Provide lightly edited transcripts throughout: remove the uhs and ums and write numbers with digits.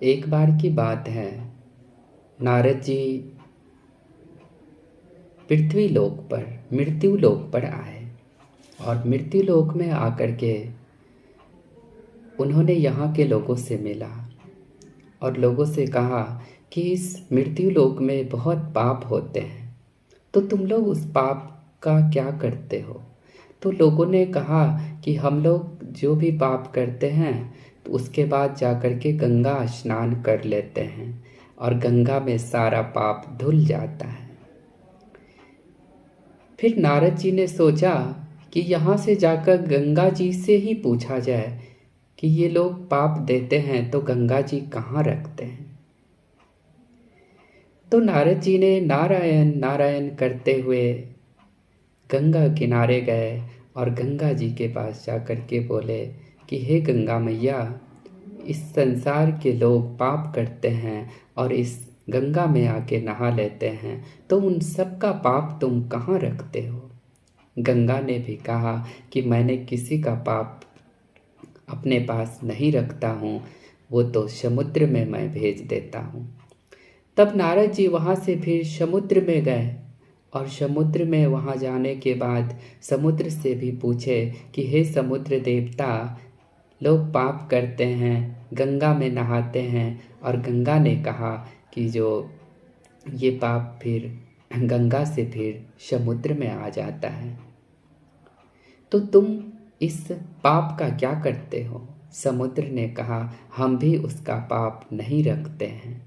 एक बार की बात है, नारद जी पृथ्वी लोक पर मृत्यु लोक पर आए और मृत्यु लोक में आकर के उन्होंने यहाँ के लोगों से मिला और लोगों से कहा कि इस मृत्यु लोक में बहुत पाप होते हैं, तो तुम लोग उस पाप का क्या करते हो। तो लोगों ने कहा कि हम लोग जो भी पाप करते हैं तो उसके बाद जाकर के गंगा स्नान कर लेते हैं और गंगा में सारा पाप धुल जाता है। फिर नारद जी ने सोचा कि यहाँ से जाकर गंगा जी से ही पूछा जाए कि ये लोग पाप देते हैं तो गंगा जी कहाँ रखते हैं। तो नारद जी ने नारायण नारायण करते हुए गंगा किनारे गए और गंगा जी के पास जाकर के बोले कि हे गंगा मैया, इस संसार के लोग पाप करते हैं और इस गंगा में आके नहा लेते हैं, तो उन सब का पाप तुम कहाँ रखते हो। गंगा ने भी कहा कि मैंने किसी का पाप अपने पास नहीं रखता हूँ, वो तो समुद्र में मैं भेज देता हूँ। तब नारद जी वहाँ से फिर समुद्र में गए और समुद्र में वहाँ जाने के बाद समुद्र से भी पूछे कि हे समुद्र देवता, लोग पाप करते हैं, गंगा में नहाते हैं, और गंगा ने कहा कि जो ये पाप फिर गंगा से फिर समुद्र में आ जाता है, तो तुम इस पाप का क्या करते हो। समुद्र ने कहा हम भी उसका पाप नहीं रखते हैं।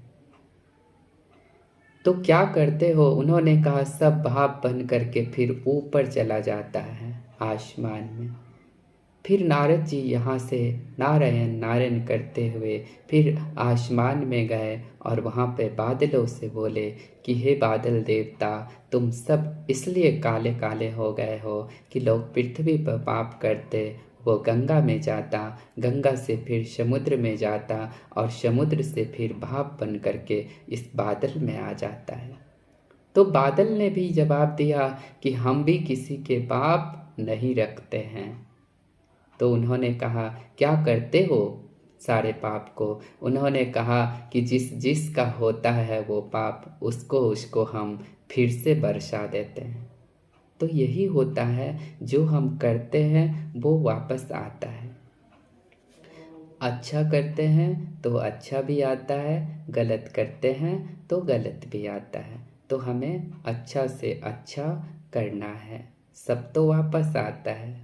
तो क्या करते हो। उन्होंने कहा सब भाप बन करके फिर ऊपर चला जाता है आसमान में। फिर नारद जी यहाँ से नारायण नारायण करते हुए फिर आसमान में गए और वहाँ पे बादलों से बोले कि हे बादल देवता, तुम सब इसलिए काले काले हो गए हो कि लोग पृथ्वी पर पाप करते, वो गंगा में जाता, गंगा से फिर समुद्र में जाता और समुद्र से फिर भाप बन करके इस बादल में आ जाता है। तो बादल ने भी जवाब दिया कि हम भी किसी के पाप नहीं रखते हैं। तो उन्होंने कहा क्या करते हो सारे पाप को। उन्होंने कहा कि जिसका होता है वो पाप, उसको हम फिर से बरसा देते हैं। तो यही होता है, जो हम करते हैं वो वापस आता है। अच्छा करते हैं तो अच्छा भी आता है, गलत करते हैं तो गलत भी आता है। तो हमें अच्छा से अच्छा करना है, सब तो वापस आता है।